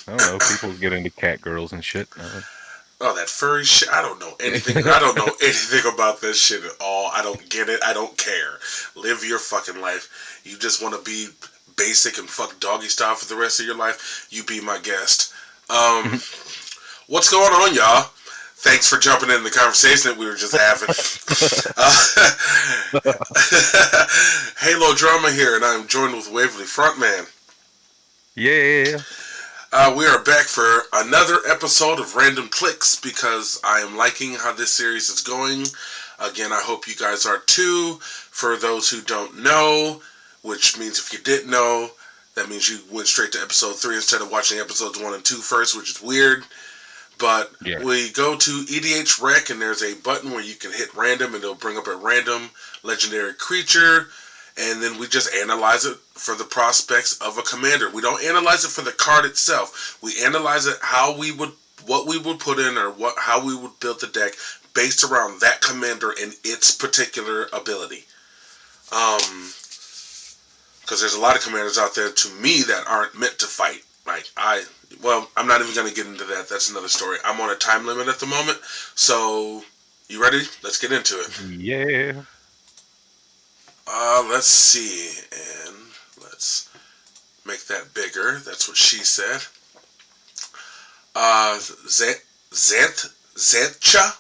I don't know. People get into cat girls and shit. Oh, that furry shit. I don't know anything. I don't know anything about this shit at all. I don't get it. I don't care. Live your fucking life. You just want to be basic and fuck doggy style for the rest of your life. You be my guest. Um, what's going on, y'all? Thanks for jumping in the conversation that we were just having. Halo Drama here, and I'm joined with Waverly Frontman. Yeah. We are back for another episode of Random Clicks because I am liking how this series is going. Again, I hope you guys are too. For those who don't know, which means if you didn't know, that means you went straight to episode 3 instead of watching episodes 1 and 2 first, which is weird. But Yeah. we go to EDHREC and there's a button where you can hit random and it'll bring up a random legendary creature. And then we just analyze it for the prospects of a commander. We don't analyze it for the card itself. We analyze it what we would put in or how we would build the deck based around that commander and its particular ability. Because there's a lot of commanders out there to me that aren't meant to fight. I'm not even going to get into that. That's another story. I'm on a time limit at the moment. So, you ready? Let's get into it. Yeah. Let's see, and let's make that bigger. That's what she said. Xantcha,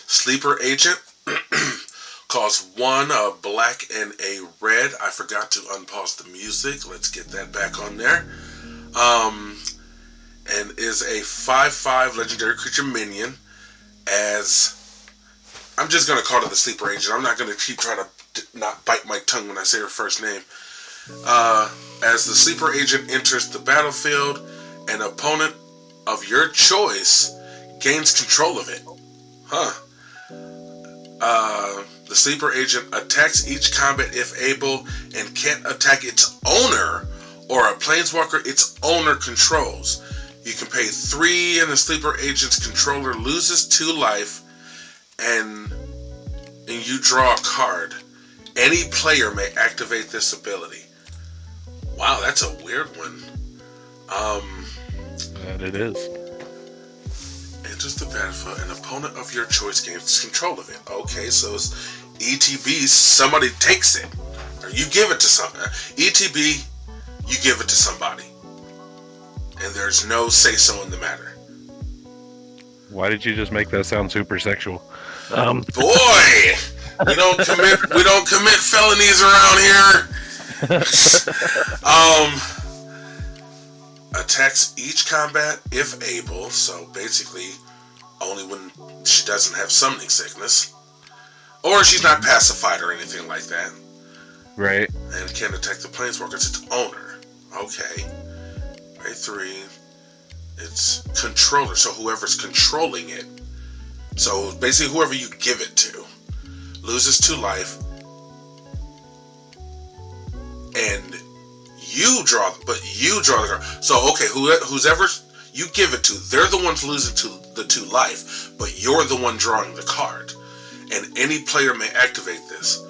Sleeper Agent, costs 1 a black and a red. I forgot to unpause the music. Let's get that back on there. And is a 5/5 legendary creature minion. I'm just going to call it the Sleeper Agent. I'm not going to keep trying to not bite my tongue when I say her first name. As the Sleeper Agent enters the battlefield, an opponent of your choice gains control of it. The Sleeper Agent attacks each combat if able and can't attack its owner or a planeswalker its owner controls. You can pay 3 and the Sleeper Agent's controller loses 2 life and you draw a card. Any player may activate this ability. Wow, that's a weird one. That it is. Enters the battlefield, an opponent of your choice gains control of it. Okay, so it's ETB, somebody takes it. Or you give it to somebody. ETB, you give it to somebody. And there's no say-so in the matter. Why did you just make that sound super sexual? Boy! We don't commit felonies around here. Attacks each combat if able, so basically only when she doesn't have summoning sickness. Or she's not pacified or anything like that. Right. And can attack the planeswalkers its owner. Okay. Pay 3. It's controller, so whoever's controlling it. So basically whoever you give it to loses 2 life, and you draw the card. So okay, whoever you give it to, they're the ones losing the 2 life, but you're the one drawing the card, and any player may activate this.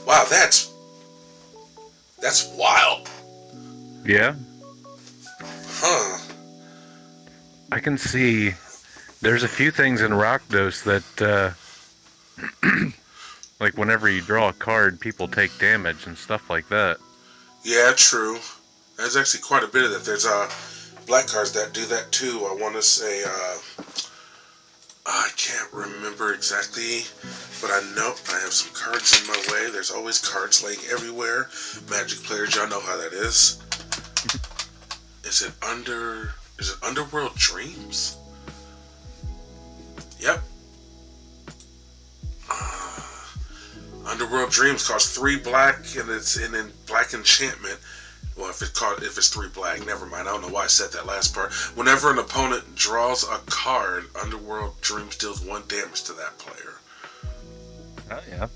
Wow, that's wild. Yeah. Huh. I can see there's a few things in Rakdos that like whenever you draw a card, people take damage and stuff like that. Yeah, true. There's actually quite a bit of that. There's black cards that do that too. I want to say I can't remember exactly, but I know I have some cards in my way. There's always cards laying everywhere. Magic players, y'all know how that is. Is it Underworld Dreams? Yep. Underworld Dreams costs 3 black, and it's in black enchantment. Well, if it's 3 black, never mind. I don't know why I said that last part. Whenever an opponent draws a card, Underworld Dreams deals 1 damage to that player. Oh yeah.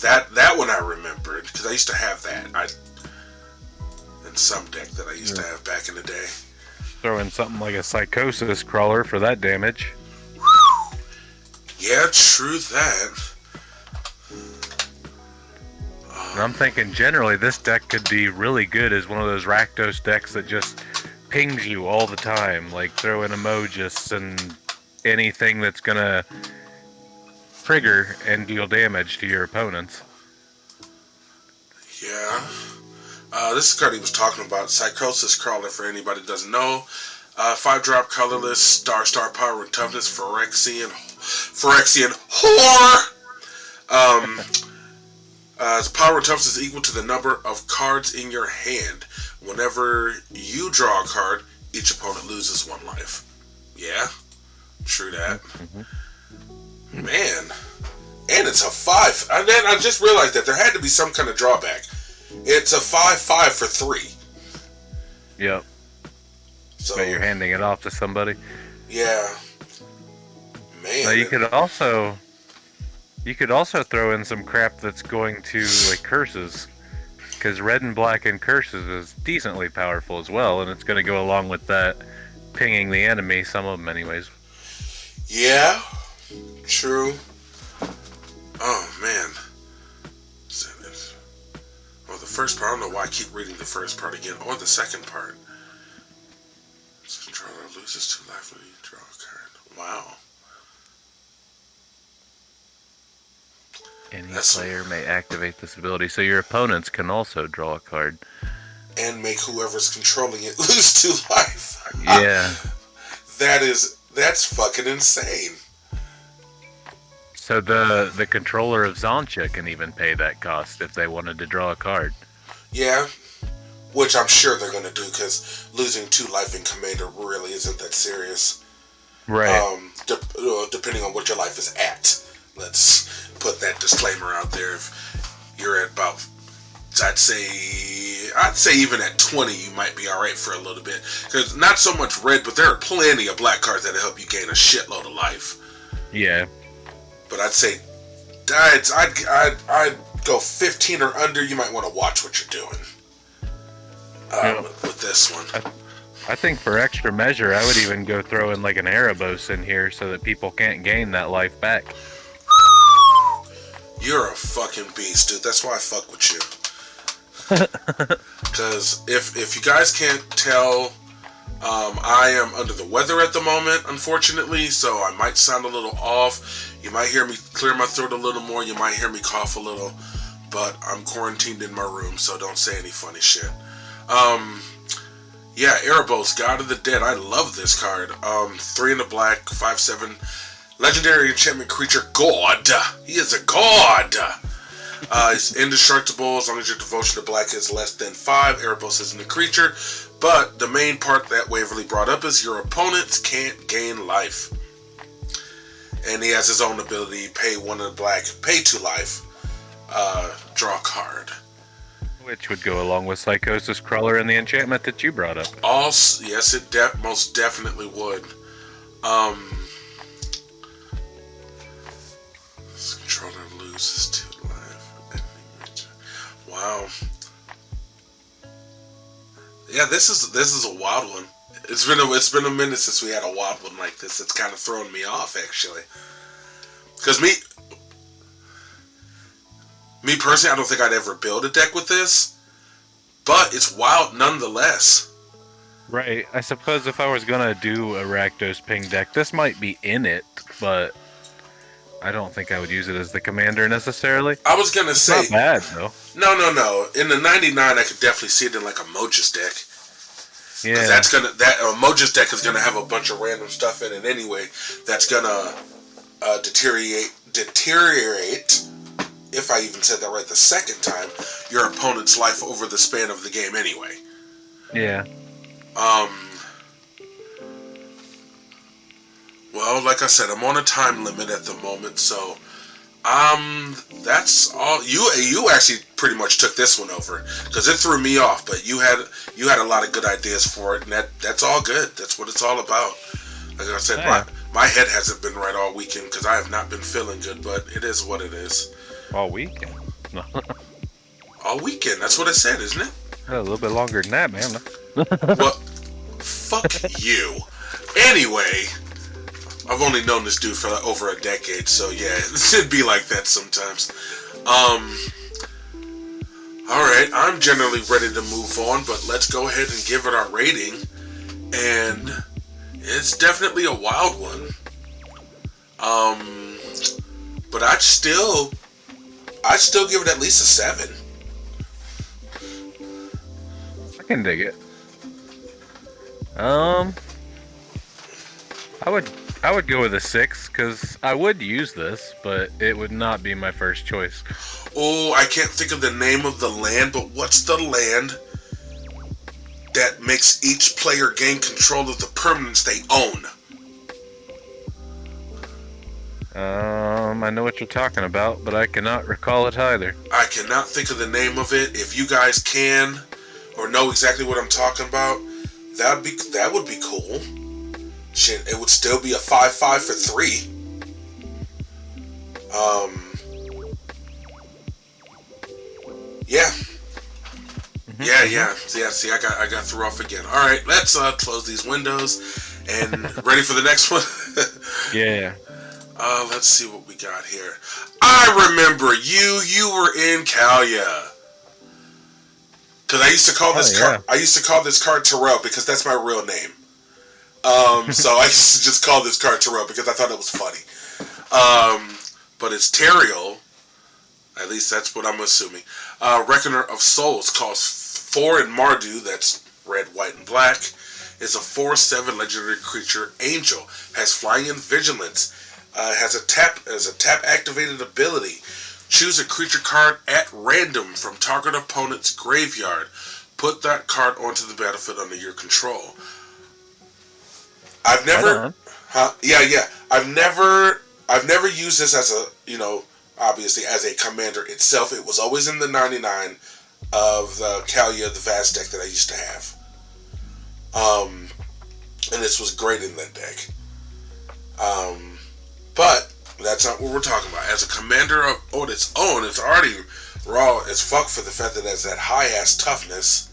That one I remembered because I used to have that. In some deck that I used to have back in the day. Throw in something like a Psychosis Crawler for that damage. Yeah, true that. And I'm thinking generally this deck could be really good as one of those Rakdos decks that just pings you all the time. Like throw in emojis and anything that's gonna trigger and deal damage to your opponents. Yeah. This is the card he was talking about. Psychosis Crawler, for anybody who doesn't know. 5-drop, colorless, star power and toughness, Phyrexian whore! Its power and toughness is equal to the number of cards in your hand. Whenever you draw a card, each opponent loses 1 life. Yeah, true that. Mm-hmm. Man, and it's a 5. And then I just realized that there had to be some kind of drawback. It's a 5/5 for 3. Yep. So but you're handing it off to somebody. Yeah. Man. Now you could also throw in some crap that's going to like curses, because red and black and curses is decently powerful as well, and it's going to go along with that pinging the enemy. Some of them, anyways. Yeah. True. Oh man. Well, the first part. I don't know why I keep reading the first part again, or the second part. Controller loses 2 life when you draw a card. Wow. Any player may activate this ability, so your opponents can also draw a card. And make whoever's controlling it lose 2 life. Yeah. That's fucking insane. So the controller of Zoncha can even pay that cost if they wanted to draw a card. Yeah. Which I'm sure they're going to do, because losing 2 life in Commander really isn't that serious. Right. Depending on what your life is at. Let's put that disclaimer out there. If you're at about, I'd say even at 20, you might be alright for a little bit. Because not so much red, but there are plenty of black cards that help you gain a shitload of life. Yeah. But I'd say, I'd go 15 or under. You might want to watch what you're doing. With this one. I think for extra measure, I would even go throw in like an Erebos in here so that people can't gain that life back. You're a fucking beast, dude. That's why I fuck with you. Because if you guys can't tell, I am under the weather at the moment, unfortunately, so I might sound a little off. You might hear me clear my throat a little more. You might hear me cough a little. But I'm quarantined in my room, so don't say any funny shit. Yeah, Erebos, God of the Dead. I love this card. 3 in the black, 5/7. Legendary enchantment creature, God. He is a god. It's indestructible as long as your devotion to black is less than 5. Erebos isn't a creature. But the main part that Waverly brought up is your opponents can't gain life. And he has his own ability, pay 1 in the black, pay 2 life, draw a card. Which would go along with Psychosis Crawler and the enchantment that you brought up. Yes, it most definitely would. This controller loses 2 life. Wow. Yeah, this is a wild one. It's been a minute since we had a wild one like this. It's kind of thrown me off, actually. Because me personally, I don't think I'd ever build a deck with this, but it's wild nonetheless. Right. I suppose if I was gonna do a Rakdos ping deck, this might be in it, but I don't think I would use it as the commander necessarily. I was gonna say not bad though. No. In the 99, I could definitely see it in like a Mojas deck. Yeah. That Mojas deck is gonna have a bunch of random stuff in it anyway. That's gonna deteriorate. If I even said that right the second time, your opponent's life over the span of the game anyway. Yeah. Well, like I said, I'm on a time limit at the moment, so that's all. You actually pretty much took this one over because it threw me off, but you had a lot of good ideas for it, and that's all good. That's what it's all about. Like I said, my head hasn't been right all weekend because I have not been feeling good, but it is what it is. All weekend? No. All weekend, that's what I said, isn't it? A little bit longer than that, man. Well, fuck you. Anyway, I've only known this dude for over a decade, so yeah, it'd be like that sometimes. Alright, I'm generally ready to move on, but let's go ahead and give it our rating. and it's definitely a wild one. But I'd still give it at least a 7. I can dig it. I would go with a 6 because I would use this, but it would not be my first choice. Oh, I can't think of the name of the land, but what's the land that makes each player gain control of the permanents they own? I know what you're talking about, but I cannot recall it either. I cannot think of the name of it. If you guys can or know exactly what I'm talking about, that would be cool. Shit, it would still be a 5/5 for 3. Yeah. Yeah. See, I got threw off again. All right, let's close these windows and ready for the next one. Yeah. Let's see what we got here. I remember you. You were in Kalia. Because I used to call this card. I used to call this card Terrell because that's my real name. So I used to just call this card Terrell because I thought it was funny. But it's Teriel. At least that's what I'm assuming. Reckoner of Souls costs 4 in Mardu. That's red, white, and black. It's a 4/7 legendary creature. Angel has flying and vigilance. Has a tap activated ability. Choose a creature card at random from target opponent's graveyard. Put that card onto the battlefield under your control. I've never, I've never used this as a, obviously as a commander itself. It was always in the 99 of the Kalia, the Vast deck that I used to have. And this was great in that deck. But that's not what we're talking about. As a commander on its own, it's already raw as fuck for the fact that it has that high-ass toughness,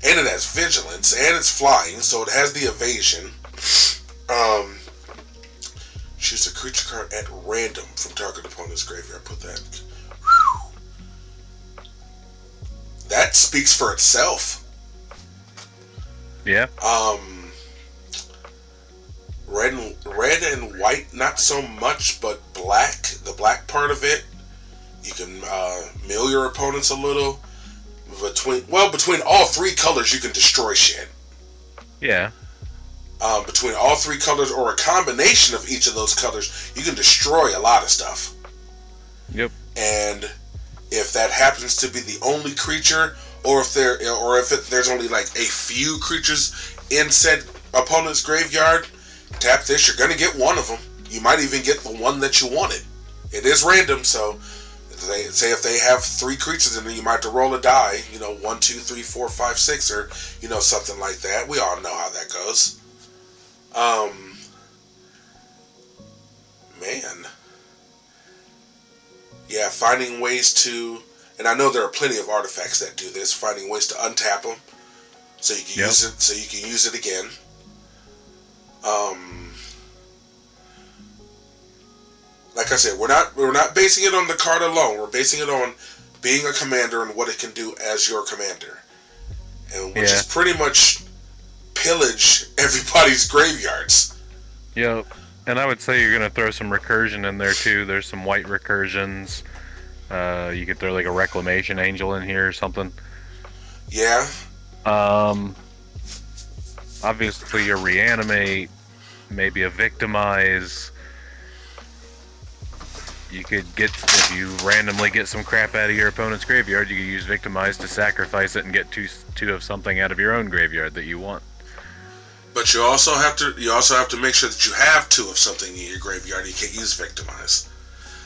and it has vigilance, and it's flying, so it has the evasion. Choose a creature card at random from target opponent's graveyard. Put that. Whew. That speaks for itself. Yeah. Red and white, not so much, but black, the black part of it, you can mill your opponents a little. Between all 3 colors, you can destroy shit. Yeah. Between all 3 colors, or a combination of each of those colors, you can destroy a lot of stuff. Yep. And if that happens to be the only creature, or if there's only like a few creatures in said opponent's graveyard, tap this, you're gonna get one of them. You might even get the one that you wanted. It is random, so say if they have 3 creatures in there, you might have to roll a die, 1, 2, 3, 4, 5, 6, or something like that. We all know how that goes. Man. Yeah, finding ways to, and I know there are plenty of artifacts that do this, finding ways to untap them so you can use it again. Like I said, we're not basing it on the card alone. We're basing it on being a commander and what it can do as your commander, and which is pretty much pillage everybody's graveyards. Yep. And I would say you're gonna throw some recursion in there too. There's some white recursions. You could throw like a reclamation angel in here or something. Yeah. Obviously a reanimate, maybe a victimize. You could if you randomly get some crap out of your opponent's graveyard, you could use victimize to sacrifice it and get two of something out of your own graveyard that you want. But you also have to make sure that you have 2 of something in your graveyard. You can't use victimize.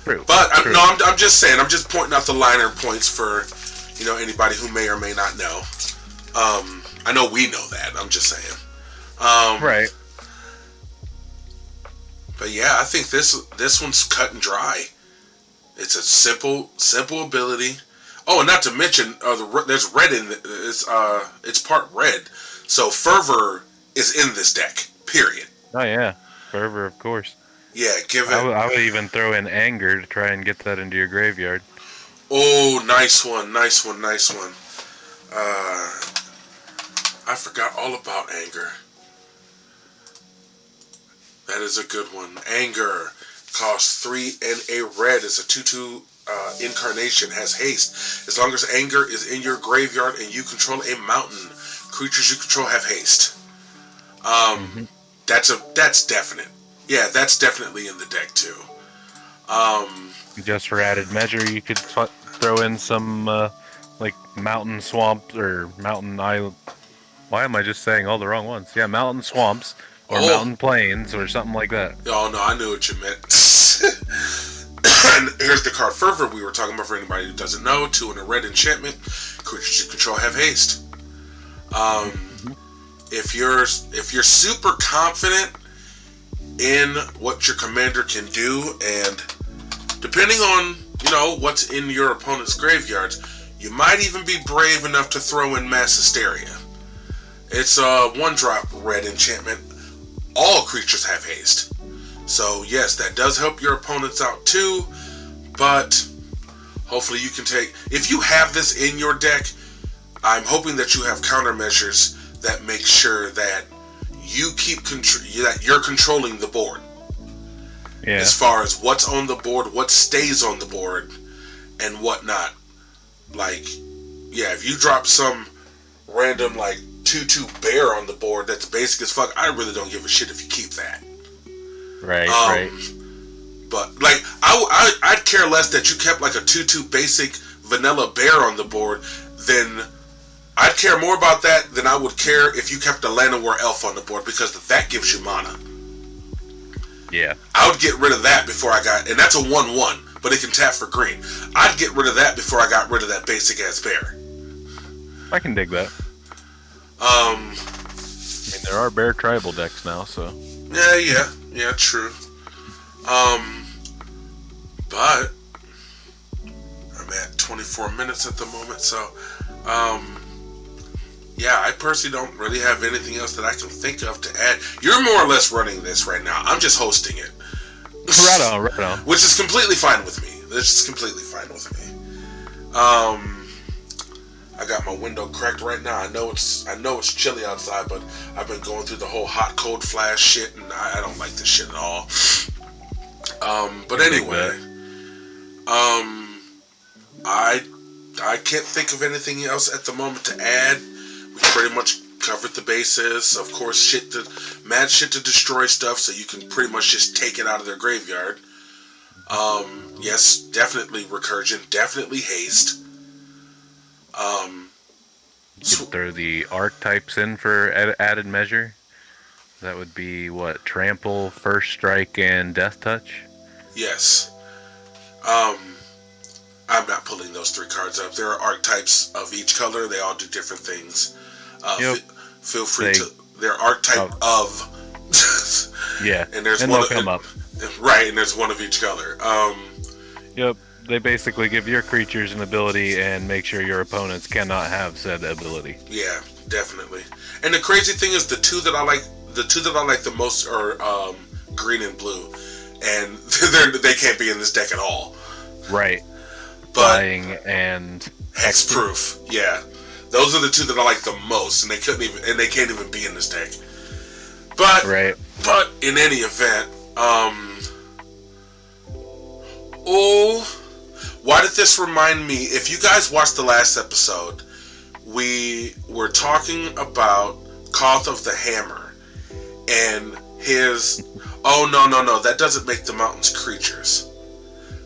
True. But I'm just saying. I'm just pointing out the liner points for anybody who may or may not know. I know we know that. I'm just saying. Right. But yeah, I think this one's cut and dry. It's a simple ability. Oh, and not to mention, there's red in it. It's part red, so Fervor is in this deck. Period. Oh yeah, Fervor, of course. Yeah, I would even throw in Anger to try and get that into your graveyard. Oh, nice one. I forgot all about Anger. That is a good one. Anger costs 3 and a red. Is a 2/2 incarnation. Has haste. As long as anger is in your graveyard and you control a mountain, creatures you control have haste. That's definite. Yeah, that's definitely in the deck too. Just for added measure, you could throw in some like mountain swamps or mountain island. Why am I just saying all the wrong ones? Yeah, mountain swamps or mountain plains or something like that. Oh no, I knew what you meant. And here's the card Fervor we were talking about for anybody who doesn't know. 2 and a red enchantment. Creatures you control have haste. If you're super confident in what your commander can do, and depending on what's in your opponent's graveyards, you might even be brave enough to throw in Mass Hysteria. It's a 1-drop red enchantment. All creatures have haste. So yes, that does help your opponents out too, but hopefully you can take... If you have this in your deck, I'm hoping that you have countermeasures that make sure that you keep that you're controlling the board. Yeah. As far as what's on the board, what stays on the board, and whatnot. Like, yeah, if you drop some random like 2/2 bear on the board that's basic as fuck, I really don't give a shit if you keep that. Right, right. But like, I'd care less that you kept like a 2/2 basic vanilla bear on the board than... I'd care more about that than I would care if you kept a Llanowar elf on the board, because that gives you mana. Yeah. I would get rid of that before I got... And that's a 1/1, but it can tap for green. I'd get rid of that before I got rid of that basic-ass bear. I can dig that. I mean, there are bear tribal decks now, so... Yeah, true. But... I'm at 24 minutes at the moment, so... yeah, I personally don't really have anything else that I can think of to add. You're more or less running this right now. I'm just hosting it. Right on. Which is completely fine with me. I got my window cracked right now. I know it's chilly outside, but I've been going through the whole hot cold flash shit, and I don't like this shit at all. But anyway, I can't think of anything else at the moment to add. We pretty much covered the bases. Of course, mad shit to destroy stuff, so you can pretty much just take it out of their graveyard. Yes, definitely recursion, definitely haste. You could throw the archetypes in for added measure. That would be what? Trample, First Strike, and Death Touch? Yes. I'm not pulling those 3 cards up. There are archetypes of each color. They all do different things. Feel free to... They're archetype of... yeah, and there's and one they'll come up. Right, and there's one of each color. Yep, they basically give your creatures an ability and make sure your opponents cannot have said ability. Yeah, definitely. And the crazy thing is, the two that I like the most are green and blue, and they can't be in this deck at all. Right. But Flying and hexproof. Yeah, those are the 2 that I like the most, and they can't even be in this deck. But in any event, why did this remind me? If you guys watched the last episode, we were talking about Koth of the Hammer and his... Oh, no, that doesn't make the mountains creatures.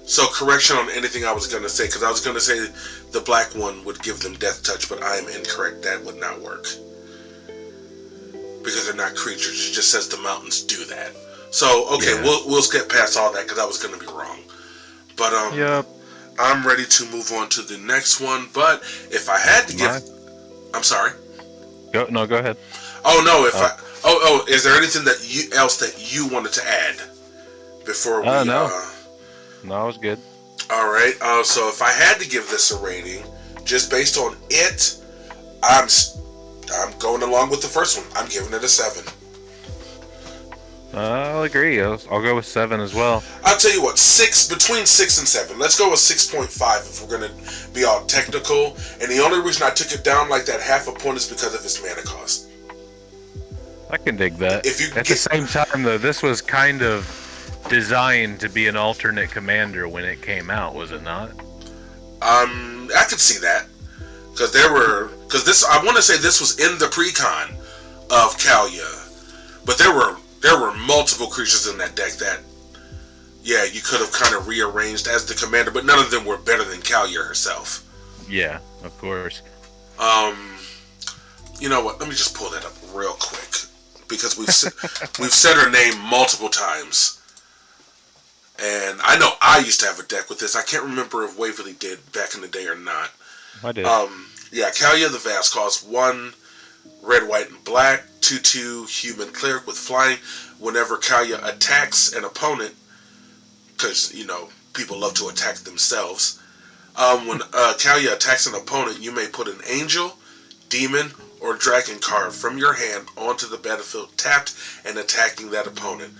So correction on anything I was going to say, because I was going to say the black one would give them Death Touch, but I am incorrect. That would not work. Because they're not creatures. It just says the mountains do that. So, okay, yeah. we'll skip past all that, because I was going to be wrong. But, yep. I'm ready to move on to the next one, but if I had to give... I'm sorry? Go ahead. Oh, no, is there anything else that you wanted to add before we... No, it was good. Alright, so if I had to give this a rating, just based on it, I'm going along with the first one. I'm giving it a 7. I'll agree. I'll go with 7 as well. I'll tell you what, between 6 and 7. Let's go with 6.5 if we're going to be all technical. And the only reason I took it down like that half a point is because of its mana cost. I can dig that. If you At the same time, though, this was kind of designed to be an alternate commander when it came out, was it not? I could see that because this I want to say this was in the pre-con of Kalia, but there were multiple creatures in that deck that you could have kind of rearranged as the commander, but none of them were better than Kalia herself. Yeah, of course. You know what? Let me just pull that up real quick because we've said her name multiple times. And I know I used to have a deck with this. I can't remember if Waverly did back in the day or not. I did. Kalia the Vast costs 1 red, white, and black, 2/2 human cleric with flying. Whenever Kalia attacks an opponent, because, people love to attack themselves. When Kalia attacks an opponent, you may put an angel, demon, or dragon card from your hand onto the battlefield tapped and attacking that opponent.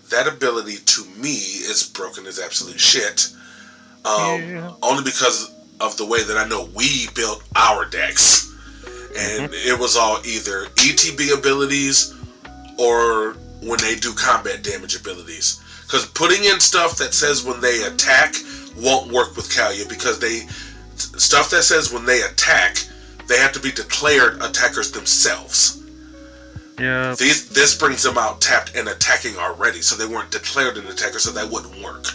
That ability, to me, is broken as absolute shit. Only because of the way that I know we built our decks. And it was all either ETB abilities or when they do combat damage abilities. Because putting in stuff that says when they attack won't work with Kalia, because stuff that says when they attack, they have to be declared attackers themselves. Yeah. This brings them out tapped and attacking already, so they weren't declared an attacker, so that wouldn't work.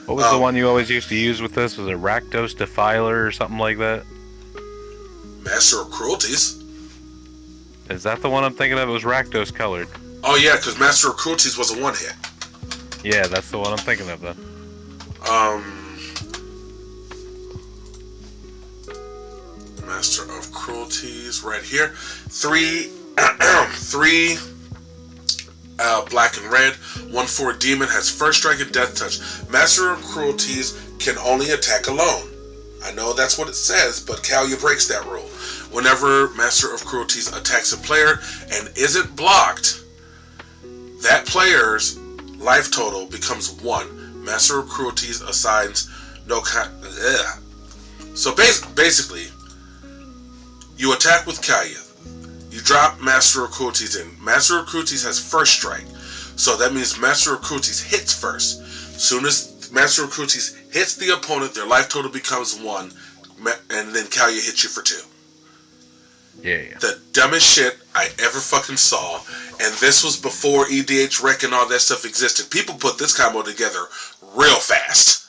What was the one you always used to use with this? Was it Rakdos Defiler or something like that? Master of Cruelties. Is that the one I'm thinking of? It was Rakdos colored. Oh yeah, because Master of Cruelties was a one-hit. Yeah, that's the one I'm thinking of, though. Master of Cruelties, right here. 3 black and red. 1/4 demon, has first strike and death touch. Master of Cruelties can only attack alone. I know that's what it says, but Kalia breaks that rule. Whenever Master of Cruelties attacks a player and isn't blocked, that player's life total becomes 1. Master of Cruelties assigns no So basically, you attack with Kalia. You drop Master of Cruelties in. Master of Cruelties has first strike. So that means Master of Cruelties hits first. Soon as Master of Cruelties hits the opponent, their life total becomes 1. And then Kalia hits you for 2. Yeah. The dumbest shit I ever fucking saw. And this was before EDHREC and all that stuff existed. People put this combo together real fast.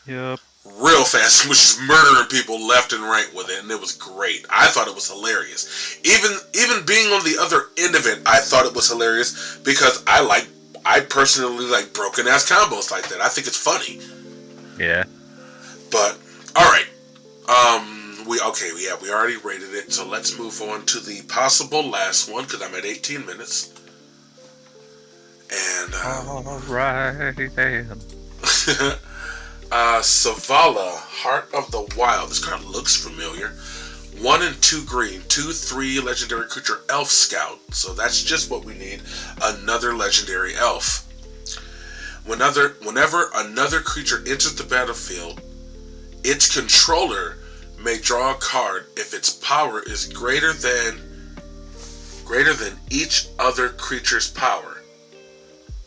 Yep. Real fast, was just murdering people left and right with it, and it was great. I thought it was hilarious. Even being on the other end of it, I thought it was hilarious because I personally like broken ass combos like that. I think it's funny. Yeah. But all right, we already rated it, so let's move on to the possible last one because I'm at 18 minutes. And all right, then. Savala, Heart of the Wild. This card looks familiar. 1 and 2 green, 2/3 legendary creature elf scout. So that's just what we need. Another legendary elf. Whenever another creature enters the battlefield, its controller may draw a card if its power is greater than each other creature's power.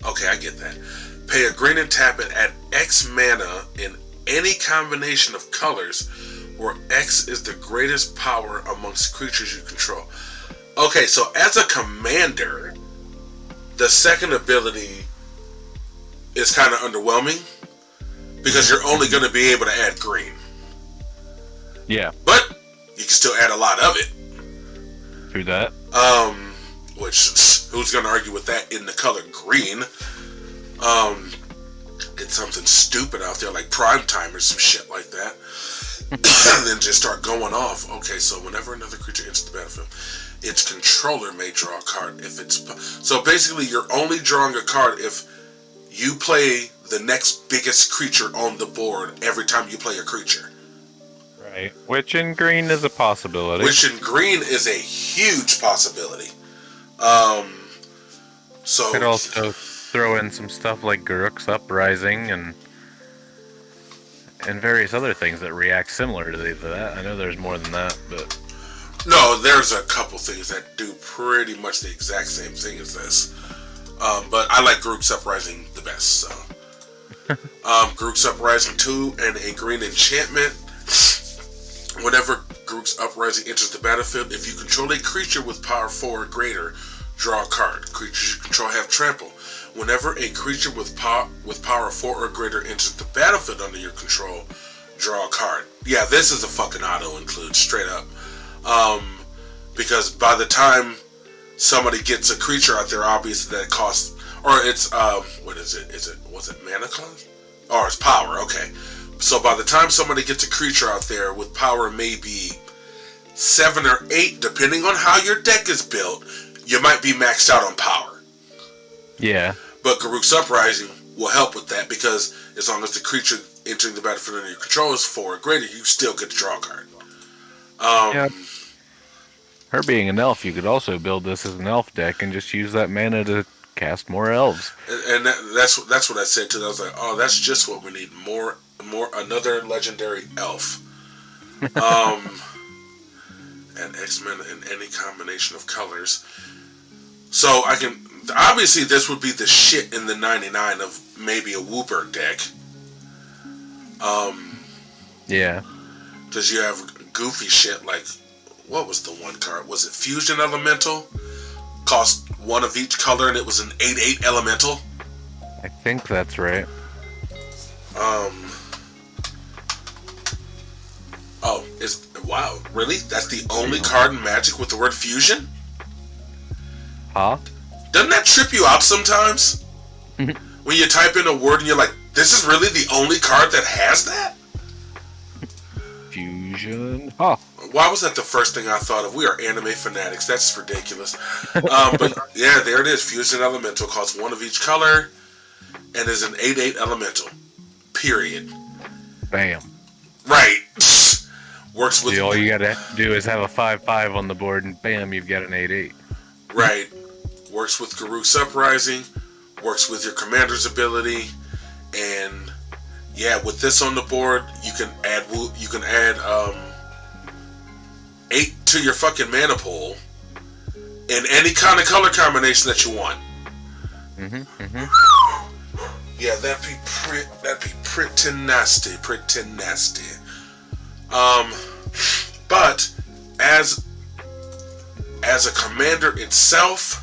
Okay, I get that. Pay a green and tap it, add X mana in any combination of colors where X is the greatest power amongst creatures you control. Okay, so as a commander, the second ability is kind of underwhelming because you're only going to be able to add green. Yeah. But you can still add a lot of it. True that. Which, who's going to argue with that in the color green? Get something stupid out there like Prime Time or some shit like that. And then just start going off. Okay, so whenever another creature enters the battlefield, its controller may draw a card if it's... So basically, you're only drawing a card if you play the next biggest creature on the board every time you play a creature. Right. Which in green is a possibility. Which in green is a huge possibility. So... Could also throw in some stuff like Garruk's Uprising and various other things that react similar to that. I know there's more than that, but... No, there's a couple things that do pretty much the exact same thing as this. But I like Group's Uprising the best. So, Group's Uprising 2 and a green enchantment. Whenever Group's Uprising enters the battlefield, if you control a creature with power 4 or greater, draw a card. Creatures you control have trample. Whenever a creature with power 4 or greater enters the battlefield under your control, draw a card. Yeah, this is a fucking auto include, straight up. Because by the time somebody gets a creature out there, obviously that costs, or it's what is it? Was it mana cost? Or it's power? Okay. So by the time somebody gets a creature out there with power maybe 7 or 8, depending on how your deck is built, you might be maxed out on power. Yeah. But Garruk's Uprising will help with that, because as long as the creature entering the battlefield under your control is 4 or greater, you still get to draw a card. Yeah. Her being an elf, you could also build this as an elf deck and just use that mana to cast more elves. And that's what I said too. I was like, oh, that's just what we need. More another legendary elf. And X-Men in any combination of colors. So I can, obviously this would be the shit in the 99 of maybe a Wooper deck. Yeah. Because you have goofy shit like, what was the one card? Was it Fusion Elemental? Cost 1 of each color and it was an 8/8 Elemental. I think that's right. Oh, wow, really? That's the only card in Magic with the word fusion? Huh? Doesn't that trip you out sometimes? When you type in a word and you're like, this is really the only card that has that? Fusion. Huh. Why was that the first thing I thought of? We are anime fanatics. That's ridiculous. But yeah, there it is. Fusion Elemental costs 1 of each color and is an 8/8 Elemental. Period. Bam. Right. Works with... See, all you gotta do is have a 5/5 on the board and bam, you've got an 8/8. Right. Works with Garruk's Uprising. Works with your commander's ability. And yeah, with this on the board, you can add 8 to your fucking mana pool in any kind of color combination that you want. Yeah, that'd be pretty nasty, but as a commander itself,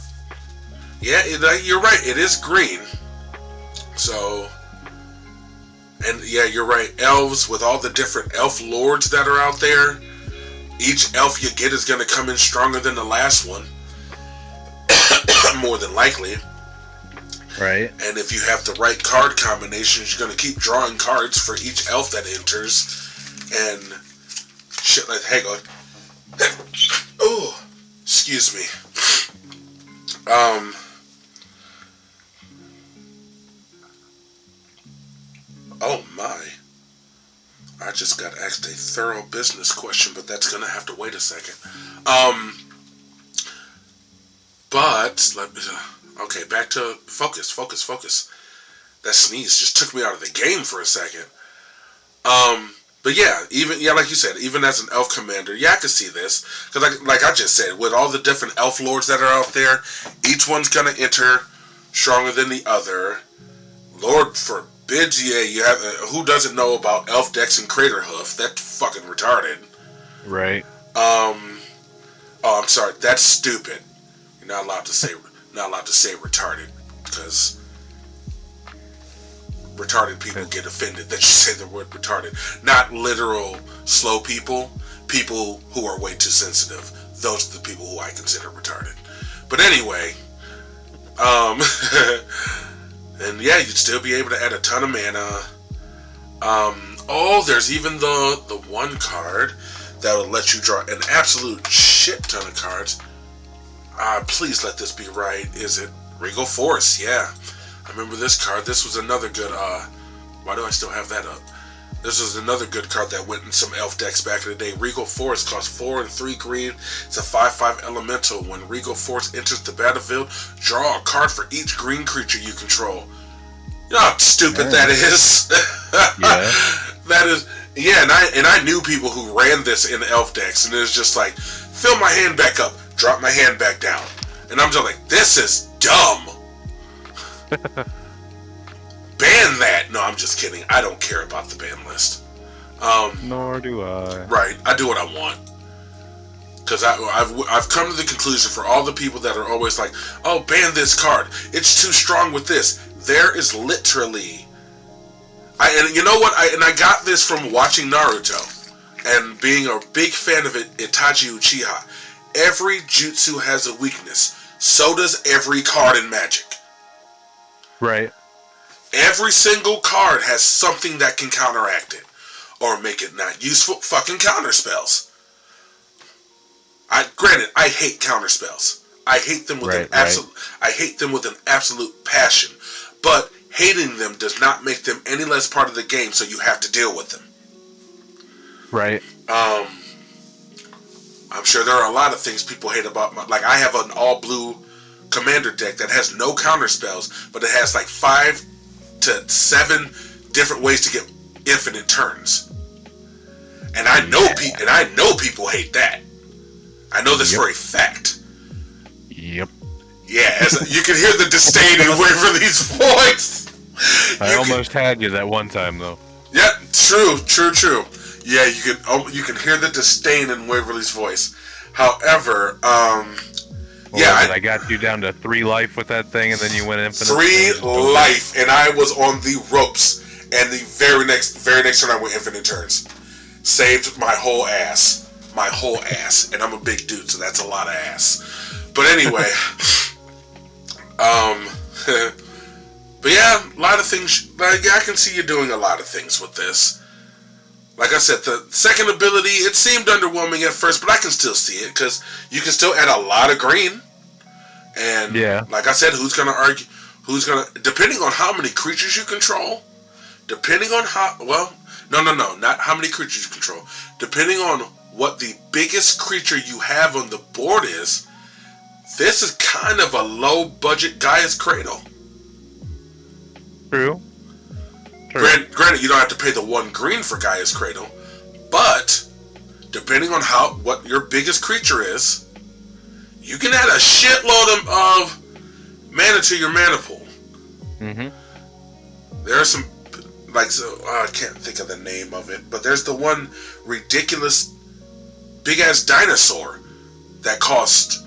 yeah, you're right. It is green. So, and yeah, you're right. Elves, with all the different elf lords that are out there, each elf you get is going to come in stronger than the last one, more than likely. Right. And if you have the right card combinations, you're going to keep drawing cards for each elf that enters, and shit like, hang on. Oh, excuse me. Oh my. I just got asked a thorough business question, but that's going to have to wait a second. But, let me, okay, back to focus. That sneeze just took me out of the game for a second. But yeah, like you said, even as an elf commander, yeah, I can see this. Because like I just said, with all the different elf lords that are out there, each one's going to enter stronger than the other. Lord forbid, yeah, you have, who doesn't know about elf decks and Crater Hoof? That's fucking retarded. Right. Oh, I'm sorry, that's stupid. You're not allowed to say retarded, because retarded people get offended that you say the word retarded. Not literal slow people who are way too sensitive. Those are the people who I consider retarded. But anyway, and yeah, you'd still be able to add a ton of mana. Oh, there's even the one card that will let you draw an absolute shit ton of cards. Please let this be right. Is it Regal Force? Yeah. I remember this card. This was another good, why do I still have that up? This was another good card that went in some elf decks back in the day. Regal Force costs 4 and 3 green. It's a 5/5 elemental. When Regal Force enters the battlefield, draw a card for each green creature you control. You know how stupid that is? Yeah. That is, Yeah, and I knew people who ran this in elf decks, and it was just like, fill my hand back up, drop my hand back down, and I'm just like, this is dumb. Ban that. No, I'm just kidding. I don't care about the ban list. Nor do I. Right, I do what I want. Because I've come to the conclusion for all the people that are always like, oh, ban this card. It's too strong with this. There is literally... and you know what? I got this from watching Naruto and being a big fan of Itachi Uchiha. Every jutsu has a weakness. So does every card in Magic. Right. Every single card has something that can counteract it. Or make it not useful. Fucking counter spells. Granted, I hate counter spells. I hate them with I hate them with an absolute passion. But hating them does not make them any less part of the game, so you have to deal with them. Right. I'm sure there are a lot of things people hate about like I have an all blue commander deck that has no counter spells, but it has like 5 to 7 different ways to get infinite turns. And I know people hate that. I know this for a fact. Yep. Yeah, you can hear the disdain in Waverly's voice. I almost had you that one time, though. Yeah, true. Yeah, you can hear the disdain in Waverly's voice. However, I got you down to 3 life with that thing, and then you went infinite. 3 life, and I was on the ropes. And the very next turn, I went infinite turns. Saved my whole ass, and I'm a big dude, so that's a lot of ass. But anyway, but yeah, a lot of things. Like, I can see you doing a lot of things with this. Like I said, the second ability, it seemed underwhelming at first, but I can still see it because you can still add a lot of green. And like I said, who's gonna argue? Depending on how many creatures you control, depending on not how many creatures you control, depending on what the biggest creature you have on the board is, this is kind of a low-budget Gaia's Cradle. True. Granted, you don't have to pay the 1 green for Gaia's Cradle, but depending on what your biggest creature is, you can add a shitload of mana to your mana pool. Mm-hmm. There are some, I can't think of the name of it, but there's the one ridiculous big-ass dinosaur that cost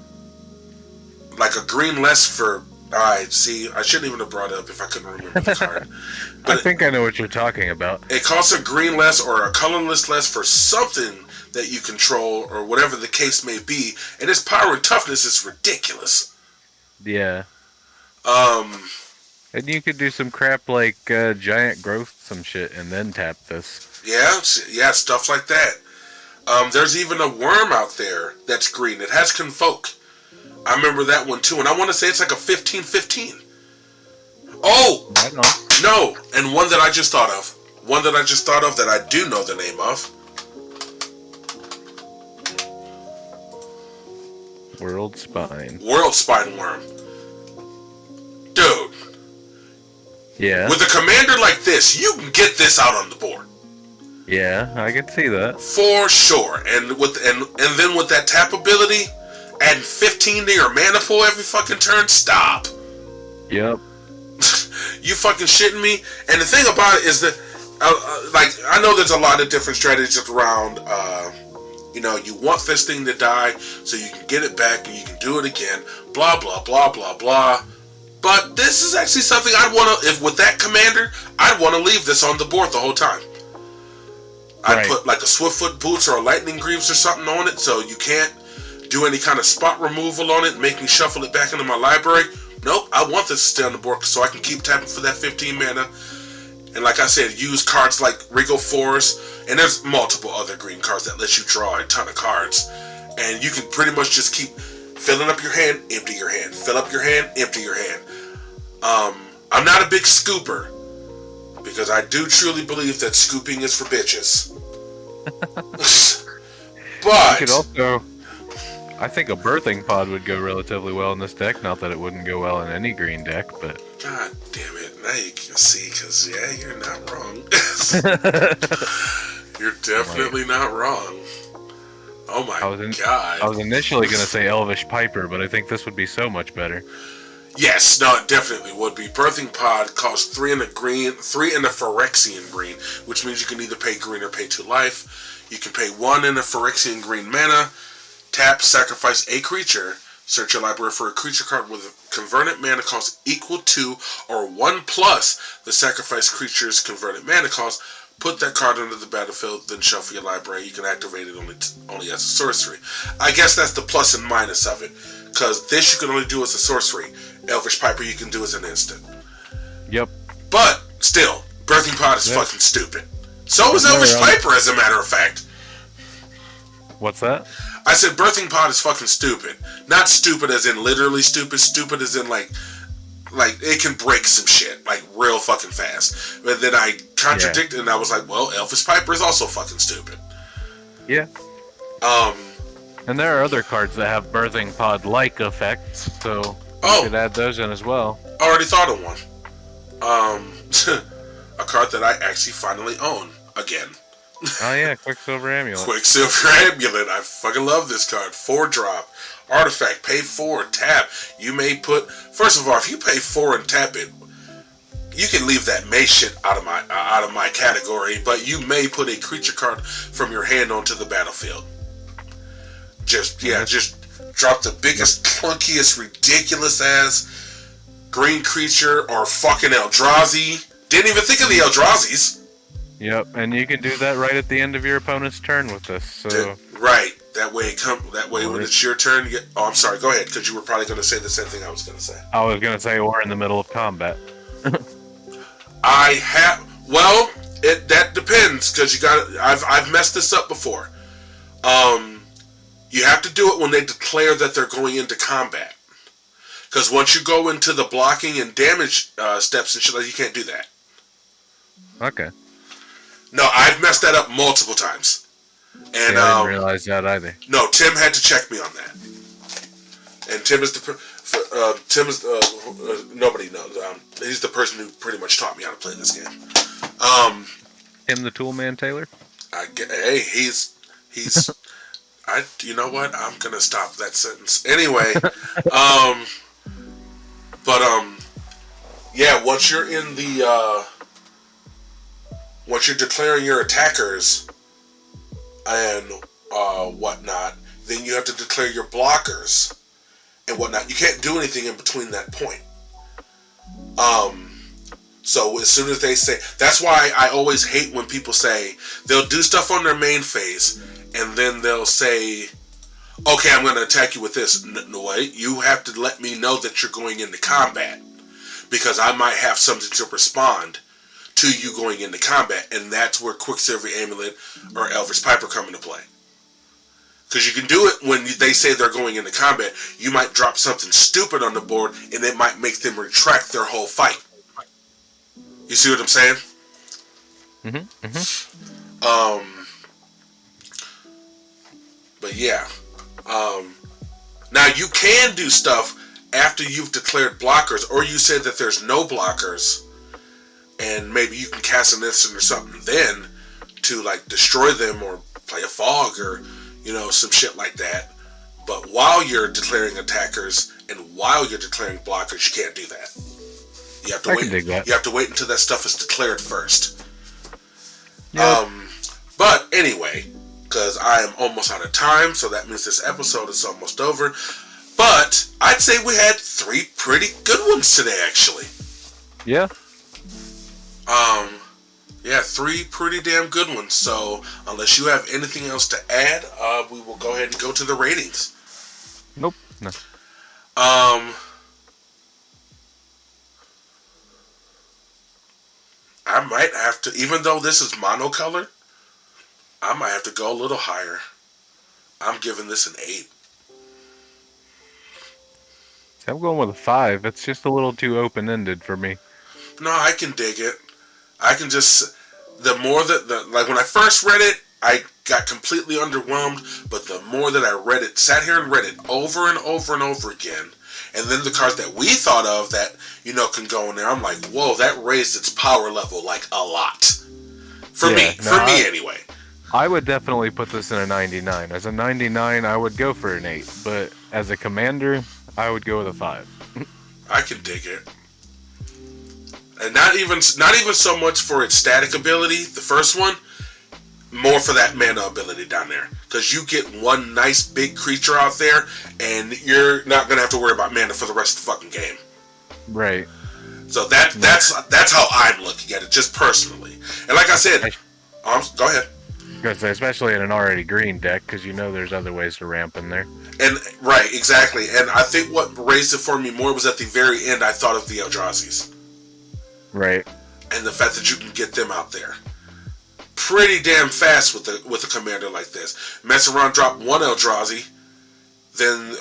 like a green less for... I shouldn't even have brought it up if I couldn't remember the card. But I think I know what you're talking about. It costs a green less or a colorless less for something that you control, or whatever the case may be, and its power and toughness is ridiculous. Yeah. And you could do some crap like giant growth, some shit, and then tap this. Yeah, stuff like that. There's even a worm out there that's green. It has Convoke. I remember that one too, and I want to say it's like a 15/15. Oh! I know. No, and one that I just thought of. That I do know the name of. World Spine Worm. Dude. Yeah. With a commander like this, you can get this out on the board. Yeah, I can see that. For sure. And then with that tap ability, adding 15 to your mana pool every fucking turn, stop. Yep. You fucking shitting me? And the thing about it is that, I know there's a lot of different strategies around, you want this thing to die so you can get it back and you can do it again, blah, blah, blah, blah, blah. But this is actually something with that commander, I'd want to leave this on the board the whole time. I'd put like a Swiftfoot Boots or a Lightning Greaves or something on it so you can't do any kind of spot removal on it and make me shuffle it back into my library. Nope, I want this to stay on the board so I can keep tapping for that 15 mana. And like I said, use cards like Regal Force, and there's multiple other green cards that let you draw a ton of cards. And you can pretty much just keep filling up your hand, empty your hand, fill up your hand, empty your hand. I'm not a big scooper, because I do truly believe that scooping is for bitches. But you could also, I think a birthing pod would go relatively well in this deck. Not that it wouldn't go well in any green deck, but God damn it! Now you can see, because you're not wrong. definitely not wrong. Oh my god. I was initially going to say Elvish Piper, but I think this would be so much better. Yes, no, it definitely would be. Birthing Pod costs 3 in a green, 3 in a Phyrexian green, which means you can either pay green or pay 2 life. You can pay 1 in a Phyrexian green mana, tap, sacrifice a creature, search your library for a creature card with a converted mana cost equal to or 1 plus the sacrifice creature's converted mana cost. Put that card into the battlefield, then shuffle your library. You can activate it only as a sorcery. I guess that's the plus and minus of it, because this you can only do as a sorcery. Elvish Piper you can do as an instant. Yep. But still, Birthing Pod is fucking stupid. So is Elvish Piper, as a matter of fact. What's that? I said Birthing Pod is fucking stupid. Not stupid as in literally stupid. Stupid as in like it can break some shit like real fucking fast. But then I contradicted and I was like, well, Elvish Piper is also fucking stupid. Yeah. And there are other cards that have Birthing Pod-like effects, so you could add those in as well. I already thought of one. A card that I actually finally own again. Oh yeah, Quicksilver Amulet. Quicksilver Amulet. I fucking love this card. 4-drop. Artifact. Pay 4. Tap. You may put... First of all, if you pay 4 and tap it, you can leave that May shit out of my category, but you may put a creature card from your hand onto the battlefield. Just drop the biggest, clunkiest, ridiculous ass green creature or fucking Eldrazi. Didn't even think of the Eldrazi's. Yep, and you can do that right at the end of your opponent's turn with this. So right, that way when it's your turn. I'm sorry. Go ahead, because you were probably going to say the same thing I was going to say. I was going to say, or in the middle of combat. That depends, because you got. I've messed this up before. You have to do it when they declare that they're going into combat. Because once you go into the blocking and damage steps and shit, you can't do that. Okay. No, I've messed that up multiple times. And I didn't realize that either. No, Tim had to check me on that. And Tim is nobody knows. He's the person who pretty much taught me how to play this game. Tim the Toolman Taylor? He's you know what? I'm gonna stop that sentence. Anyway, once you're in the once you're declaring your attackers and whatnot, then you have to declare your blockers and whatnot. You can't do anything in between that point. So as soon as they say, that's why I always hate when people say they'll do stuff on their main phase and then they'll say, okay, I'm going to attack you with this. No, wait, you have to let me know that you're going into combat, because I might have something to respond to you going into combat, and that's where Quicksilver Amulet or Elvish Piper come into play. Because you can do it when they say they're going into combat. You might drop something stupid on the board, and it might make them retract their whole fight. You see what I'm saying? Mm-hmm. Mm-hmm. But yeah. Now you can do stuff after you've declared blockers, or you said that there's no blockers, and maybe you can cast an instant or something then to like destroy them or play a fog or some shit like that. But while you're declaring attackers and while you're declaring blockers, you can't do that. You have to wait. You have to wait until that stuff is declared first. Yep. But anyway, because I am almost out of time, so that means this episode is almost over. But I'd say we had 3 pretty good ones today, actually. Yeah. 3 pretty damn good ones. So unless you have anything else to add, we will go ahead and go to the ratings. Nope. No. I might have to, even though this is monocolored, I might have to go a little higher. I'm giving this an 8. I'm going with a 5. It's just a little too open-ended for me. No, I can dig it. I can just, the more that, like when I first read it, I got completely underwhelmed, but the more that I read it, sat here and read it over and over and over again, and then the cards that we thought of that, can go in there, I'm like, whoa, that raised its power level like a lot. For me anyway. I would definitely put this in a 99. As a 99, I would go for an 8, but as a commander, I would go with a 5. I can dig it. And not even so much for its static ability, the first one, more for that mana ability down there. Because you get one nice big creature out there, and you're not going to have to worry about mana for the rest of the fucking game. Right. So that's how I'm looking at it, just personally. And like I said, go ahead. Especially in an already green deck, because you know there's other ways to ramp in there. And right, exactly. And I think what raised it for me more was at the very end. I thought of the Eldrazi's, right, and the fact that you can get them out there pretty damn fast with a commander like this. Mess around, drop one Eldrazi, then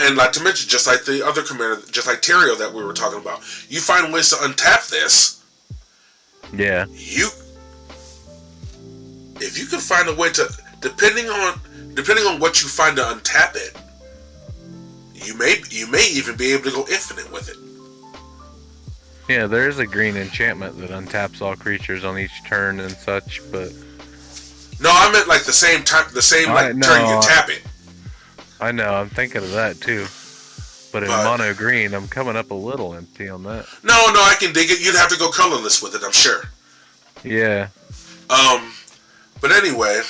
and like to mention, just like the other commander, just like Terrio that we were talking about, you find ways to untap this. Yeah. If you can find a way to, depending on what you find to untap it, you may even be able to go infinite with it. Yeah, there is a green enchantment that untaps all creatures on each turn and such, but no, I meant like the same turn you tap it. I know, I'm thinking of that too. But in mono green, I'm coming up a little empty on that. No, I can dig it. You'd have to go colorless with it, I'm sure. Yeah. But anyway,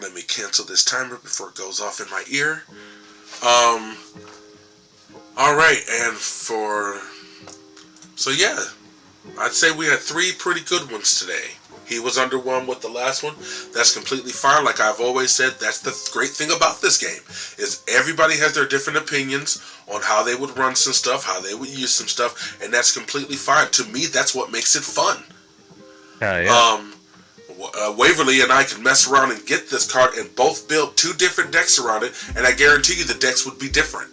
let me cancel this timer before it goes off in my ear. Alright, and so yeah, I'd say we had 3 pretty good ones today. He was underwhelmed with the last one. That's completely fine. Like I've always said, that's the great thing about this game, is everybody has their different opinions on how they would run some stuff, how they would use some stuff, and that's completely fine. To me, that's what makes it fun. Yeah. Waverly and I can mess around and get this card and both build 2 different decks around it, and I guarantee you the decks would be different.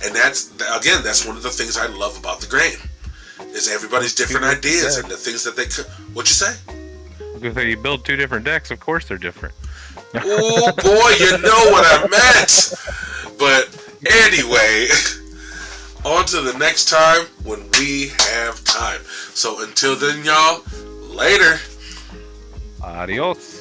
And that's one of the things I love about the game, is everybody's different ideas and the things that they could. What'd you say? Because you build 2 different decks, of course they're different. Oh boy, you know what I meant. But anyway, on to the next time when we have time. So until then, y'all, later. Adios.